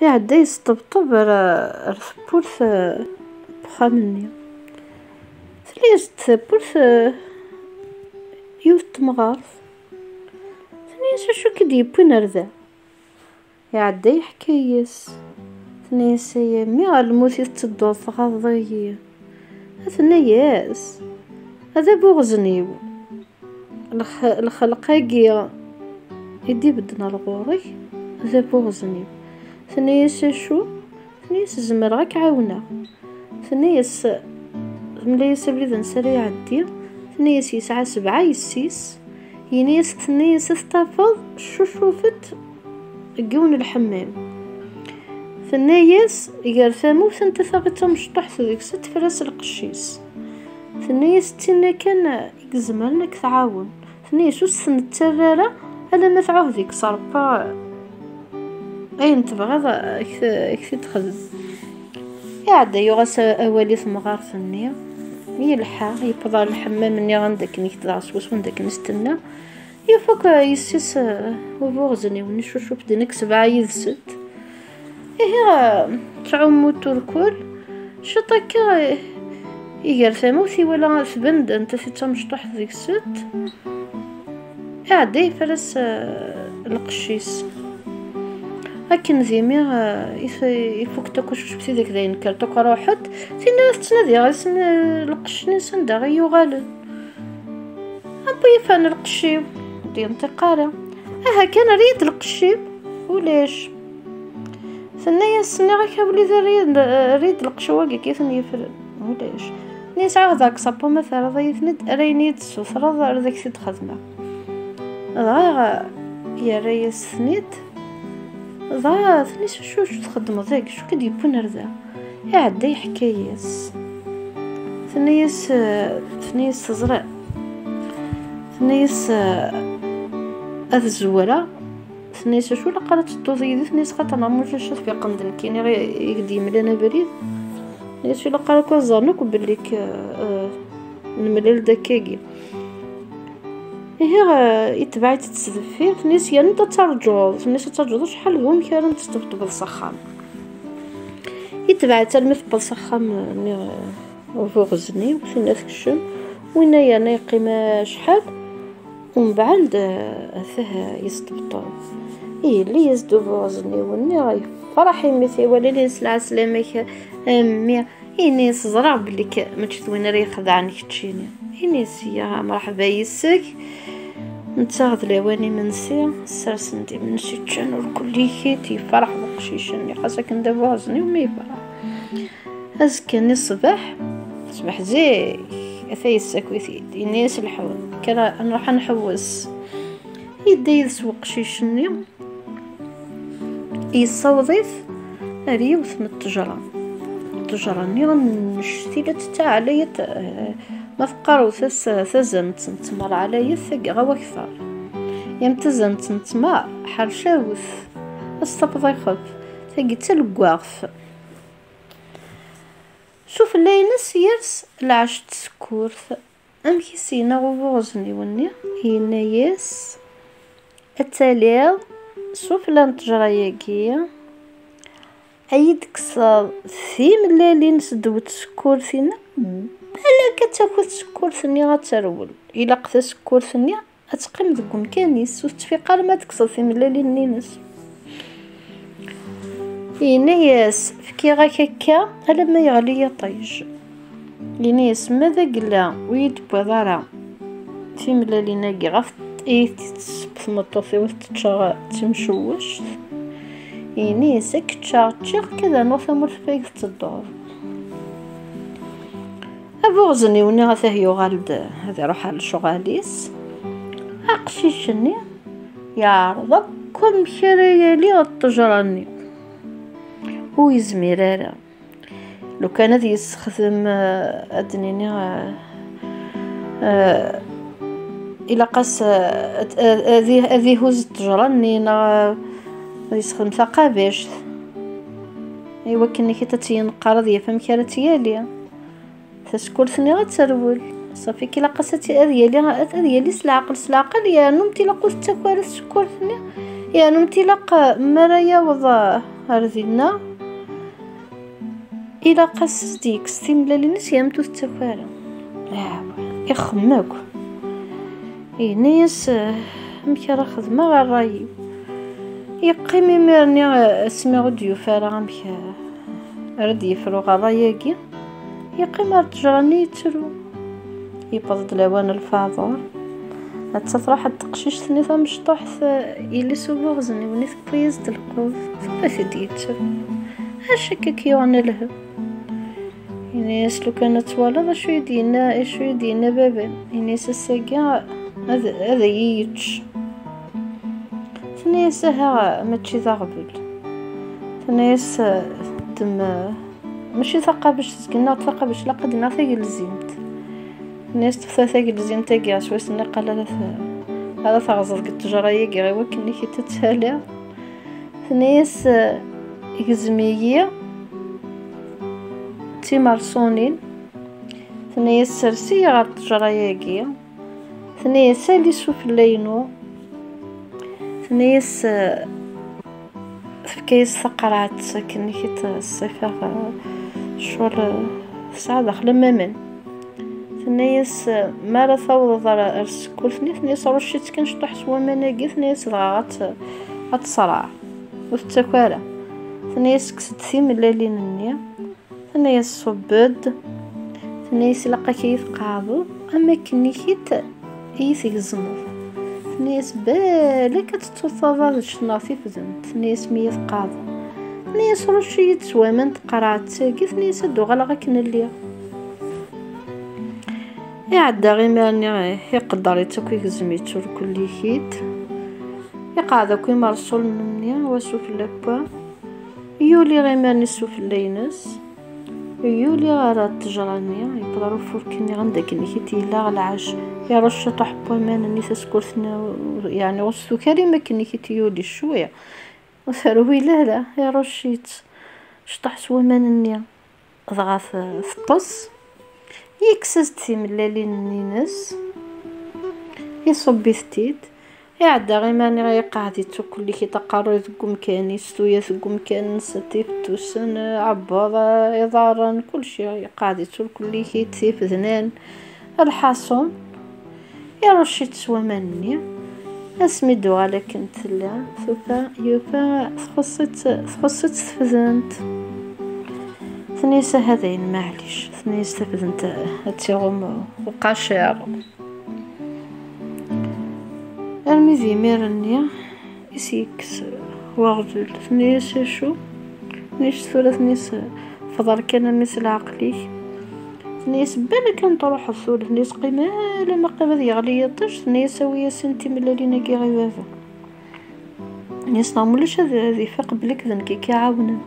يعدى يستبطب على ثبوت بخامني ثليز ثبوت يوث تمغارث ثنيس شو كدي بوين رذا يعدى يحكيس ثنيس مي غالموت يتدوض غضي ثنياس هذا بوغزنيو الخلقاقية يدي بدنا الغوري هذا بوغزنيو ثنيس شو ثنيس زمر غاك عاونا ثنيس مليس بليذ نسري عدي ثنيس يسعى 7 يسيس ينيس ثنيس استفض شو شوفت قون الحمام ثنيس يقرثامو ثنت ثابت مشطح ذيك ست فراس القشيس ثنيس تينا كان يقزملنك تعاون ثنيس وسن الترارة على ما تعوه ذيك صاربا اين تبغى كثير تخدم يعدى يغاس اولي ثمغار ثنية يلحى يبضى الحمام مني عندك نيك تدعس وندك نستنى يفوق يسيس وبوغزني ونشوف بدينك 7 يذست إيه تعومو تركول شطكا يقرثامو في ولا ثبند انت في تمشطح ذيك ست عادي فرس القشيس لكن ذيمي يفوق تاكوش بثي ذاك ذاين كالتوك روحت في ناس تنادي غاسم القش نسان دا غيو غالن أبو يفان القشيب دي انتقالة كان ريد القشيب وليش ثنيا السنة غاك هاولي ذا ريد القشواقي كيثن يفرد وليش نيسعى ذاك صابو مثلا ضيثند رينيد سوثرا ذاك سيد خدمة ضايغا يا ريس ثنيد ضايغا ثنيس شو تخدم ذاك شو كدي يبون رذا يعدي حكايس ثنيس زرع ثنيس هذا الزوالة ثنيس شو لقرات الطوزيدي ثنيس قطنا موجش في قندن كيني غير يقديم لنا بريد ثنيس شو لقرا كوزارنك وبليك نملل دكاكي هي يتبعي تتسدفي ثنيس يعني ثنيس ترجو شحال يوم كان تستبطب بالصخام يتبعي تلمث بالصخام وفوغزني وثنيس كشم وينايا ناقي شحال ومن بعد فيه يستبطل اللي يزدو بوزني وني فرحي مثي ولا لي يسلع سلامك امي اني صزرع بليك ما تشوين راه يخدعني كتشيني اني سيا مرحبا يسك نتاخذ لواني منسي سرسندي من شي تشانور كليتي فرح بقشيشني خاصك ندير وزني وما يفرح ازكني الصباح صباح زي اثيسك وثيدي الناس الحول كرا نروح نحوس يدي يسوق شيشني يصوضيف ريوث من التجرة نشتي تاع عليا ما فقروا ثزنت تمر عليا ثق غوا كثر يم تزنت نتما حرشاوث الصبض يخف ثقي تلقواغف شوف اللي ينس يرس العش تسكورث أمكي سينا غوغزني وني هنا يس التالي شوف لان تجرياكية عيد كسر في ملالي نسدو تسكور ثينا بلا كتاكل تسكور ثني غترول إلا قتا سكور ثني غتقيم ذوك مكانيس وتفيقا ما تكسر في ملالي نينس ينايس فكي غاك هكا على ما يغلي يطيج ينايس ماذا قلا ويدبوا ضرع في ملالي ناقي غف تسبث مطوفي وتتشغى تمشوش ينايس كتشاغ كذا نوثمر فيك تدور أبوغزني وني غاثه يغالد هذا روح على شغاليس أقشيشني يعرض كل مشاريا لي التجراني هو يزميرارا لو كان هذا يستخدم أدنيني إلا قاس هذه هوز التجراني يستخدم ثقابيش ايوا كني كي تتين قرضيه فهم كارتياليا تشكل ثني غترول صافي كي لاقصتي هذه لي سلاقل يا نمتي لاقوس تاكل السكر ثني يعني متلاق مرايا وضع هرذينا الى قاس ديك ستيملا لناس يامتو التفارة يخمك ناس مكرا خدمة غير رايي يقيمي ميرني اسمي ديوفارا غمك رد يفرو غير راياكي يقيم رتجراني يترو يبض لوان الفاضور تروح التقشيش ثني مشطوح يلي سوبو غزني ونيث بيز تلقوف فبث ديتر هاشكا كيوانا لها يعني لو كانت والله شو يدينا بابا يعني ساكا هذا ييتش ثني ساها ماشي ذا قبل ثني تم ماشي ثقة باش تسكننا ثقة باش لقدنا ثقة لزيمت الناس تفثاثا قلزين تاقيا شوي سنة قال هذا ثغزر قلت جرايا غير وكني كي تتسالى ناس يزمية تيمارسونين ناس سرسية غير جرايا ناس سالي سوف اللينو ناس في كيس ثقرات كني كي تصيفها شغل ساعة داخل مامن ناس ما ثوض ضرا كل ناس رشيت كنشطح سوا مناقيث ناس ضغط اتصرع وتتكوارا ناس كسد ثيم الليلين النيا ناس صبد ناس لقى كيف قاضو اما كني كيت ايثيك الزنوف ناس بالك تتوفى شناطي فزنت ناس ميث قاضو ناس رشيت سوا من تقرات كيف ناس دو غلا كنا اللي يعدى غير ماني يقدر يتكويك زميتو كل كيت يقعد كوي مرسول مني واسوف لابا يولي غير ماني سوف اللينس يولي غير تجراني يقدروا فوركني غندك اللي كيتي لا العاش يرش طحبوا مانني تسكرتنا يعني وسو كريمه كني كيتي يولي شويه وثروي لا يرشيت شطح سوا مانني ضغط الطس يكسست في ملالين الناس يصب ثتيت يعدى غير ماني غير قاعد يتوكل لي كي تقرر ثقو مكاني ستويا ثقو مكان نستيف توسن عباضة يضارن كل شيء قاعد يتوكل لي كي تيف ذنان الحاصون يرشيت سوا مني اسمي دوالة كنت لا ثوفا يوفا تخصت تفزنت ثنيسة هذين معليش ثنيسة تفزنت هاتيغم وقاشير المذي ميرنيا يسيكس وغدل ثنيسة شو نيش ثورة ثنيسة فضل كان مثل عقلي ثنيس بالك كان تروح الثورة ثنيس قيمة لما قيمة ذي غلية طش ثنيسة ويا سنتي من اللي كي غيبابا نيس نعملش هذي فاق بلك ذنكي كي عاونا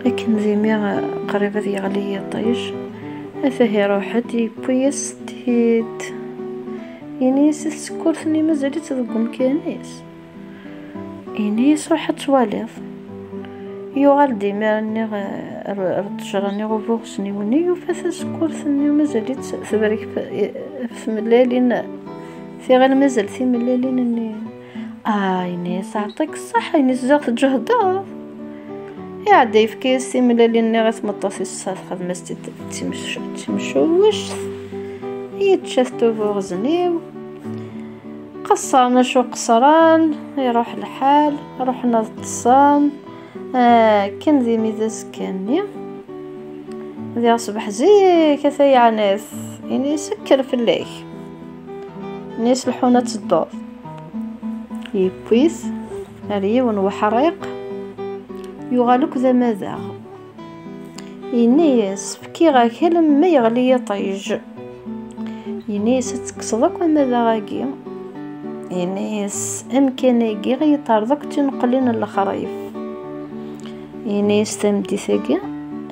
لكن ذي ميغا قريبة ذي غلية طيش أثاهي روحتي بويستيت ينيس السكورثني مازالت تذكو مكانيس ينيس روحت تواليض يوغال ديما راني راني غوفوغسني وني يوفاث سكورثني مازالت ثبرك في ملالين في غير مازال في ملالين اني ينيس عطيك الصحة ينيس زاغت جهدات يعدي في كيسي ملالين اني غتمطاسي الصاد خدمة تمشوش يتشافتو فوغزنيو قصرنا شو قصران يروح الحال رحنا للتصان كان ذي ميزا سكاني ذي أصبح زي كثي عناث يعني يسكر في الليل ناس لحونة الدور يبويث ريون وحريق يغالك ذا ماذا ينيس فكي غاكي لما يغلي يطيج ينيس تكسضك وماذا غاكي ينيس امكانيكي غيطاردك تنقلين الخرايف ينيس تمدي ثقي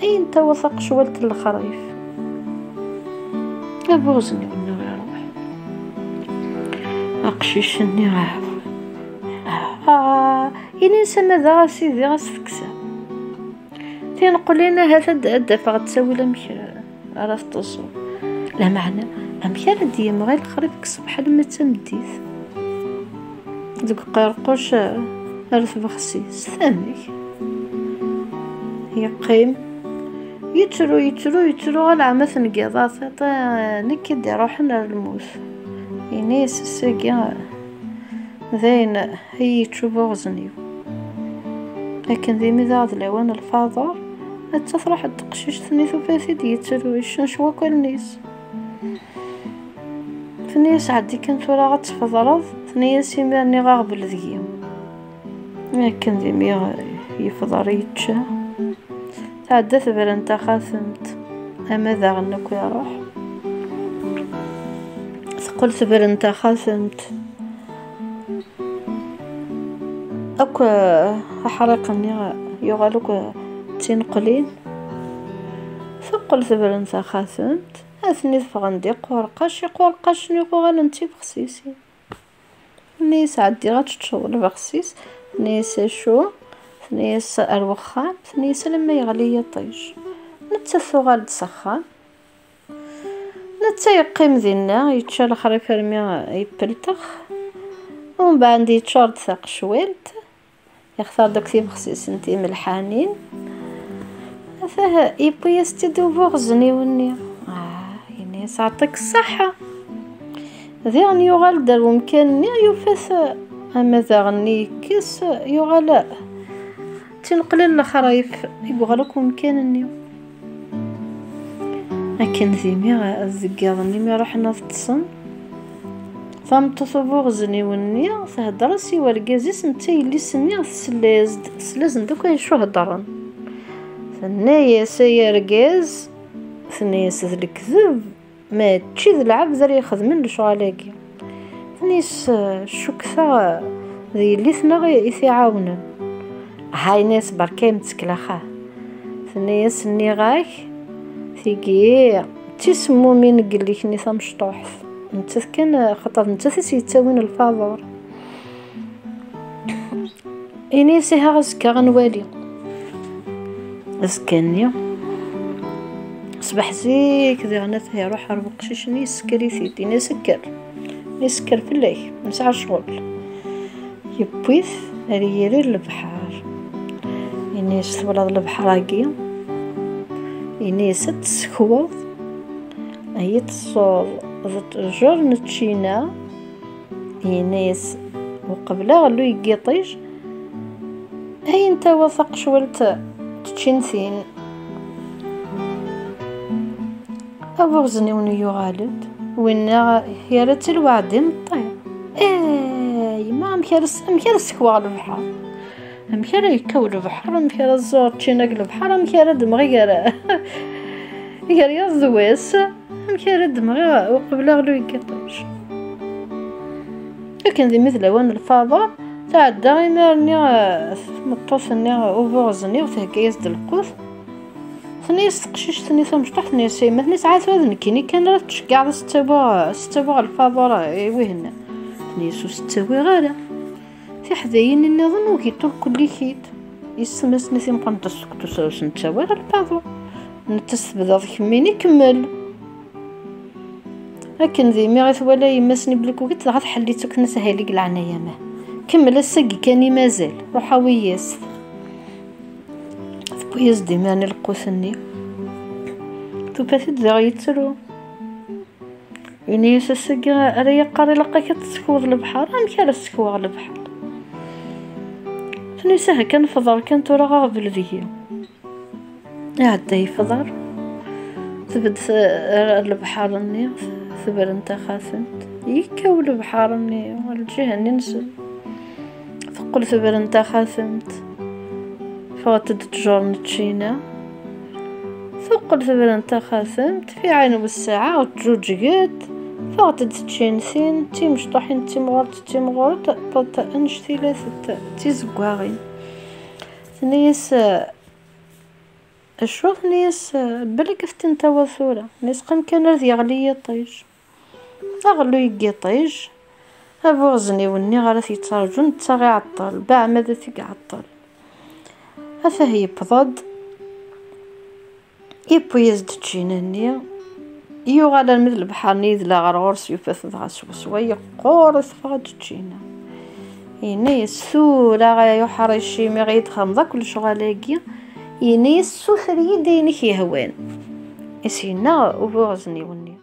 اي انت وثق شوالت الخرايف ابوزني منو يروح اقشيشني عاف ينيس ماذا سيدي غاسفكسا تنقلين هذا الدفع تسوي لمكر عرفت تصور لا معنى امكان ديما غير الخريف الصبح لما تمديث دوك قرقوش رث بخسيس ثاني يقيم يترو على مثل قضاء نكد يروحنا للموت ينيس الساقيا ذين هي تشوفو غزنيو. لكن ذي مذاض لوان الفاضر تفرح التقشيش ثنيثو فاسد يترو يشنشوا كل نيس ثنيس عدي كنت ولا غتفضرض ثنيس يماني غاقبل ذيهم. لكن ذي ميغ يفضر يتشا تعدى ثبر انت خاثمت اما ذا غنك يروح تقول ثبر انت خاثمت اكو حرقني يغالوك تنقلين ثقل ثبر انت خاثمت اثني فغندي قورقاش نيقو غالنتي بخسيسي نيس عدي غاتشغل بخسيس نيس شو نيس الوخام نيس لما يغلي يطيش نتسثو غالد سخان نتيقيم ذينا يتشال خريف رمي يبلتخ ومن بعد يتشارد ثاق شويلت يختار داك ثيب خسيس انتي ملحانين فاه يبو يستدو بغزني وني يعني ساعتك الصحة ذي يغال دار ومكان يوفاس اما ذا غني كيس يغال تنقل الخرايف يبغى لكم مكان لكن ذي مي الزقاضني مي رحنا تصن ثم تصبو غزني وني تهدر سي ورقازيس نتا يلي سمي سلازن دوك شو هضرن ثنايا سي رقاز ثنايا سي الكذب ما تشي ذ العب ذري يخدمن لشغالاكي ثنيس شكثا ذي اللي ثنا يعاونن هاي ناس بركام تسكلاخا ثنيا سني غاك ثيقي تسمو من قليك ني ثمشطوح انت كان خطر انت تسيتاوين الفاضور اني سيها غزكا غنوالي اسكني صباح زيك ذي غنات هي روح ربق شيشني سكري ثيتي نسكر في الليل نسعى شغل يبويث ريالي البحر ينيس ثبلض البحر هاكي ينيس تسكوض هي تصوض جر نتشينا ينيس وقبلها غلو يقيطيش اي انت وثق شولت تشينثين أبغزني ونيو غالد وين يا ريت الوعد مطير اي ما مكرس كوا البحر مكرا يكو البحر مكرا الزور تشيناك البحر مكرا دمغي غير يضواس مكرا دمغي وقبل غلو يقطيش. لكن ذي مثل وان الفاضة تعدى غير مطوس أبغزني وثهكيز دالقوث ثنيس تقشيش ثنيس مشطح ثنيس ما ثنيس عاثو هذا كيني كان راه تشكع ستبغى الفاضورة وهنا ثنيس وستوي غالا في حذاين النظن وكيطول كل كيت يسمس نسي مقنط السكتو سوس نتسوي على الفاضور نتسبدا كميني كمل. لكن ذي مي غيث ولا يمسني بلك وقلت غاد حليتك نسهلك العناية ما كمل السقي كاني مازال روحا وياس وياس ديما القوسني توباتي دغيا يتسرو يعني السقي راه قاري لقاك تسكوض البحر مكان السكوغ البحر فنيسا كان فضر كان ترى غابل ذي عدا يفضر تبد البحر الني ثبر انت خاثمت يكاو البحر الني والجهة ننزل فقل ثبر انت خاثمت فواتد تجور نتشينا فقل ثبر انت خاثمت في عين بالساعة وتجوج قد فواتد تشين ثين تي مشطوحين تي مغورت بلتا انش ثلاثة تي زقواغين ثنيس اشوف نيس بلك فتن توثورة نيس قن كان رذ يغلي يطيش اغلو يقيطيش ابو غزني وني غالث يترجون تاغي عطل باع ماذا ثيق عطل هذا هي بضد يبو يزد تشيناني يغالا مثل البحر نيذ لا غرغرس يفث غاسو سوية قورث فغاد تشينا هنا يسولا غا يحرشي مي غيدخل ذاك الشغالاكي هنا يسوثر يدينك يهوان اسينا وغزني وني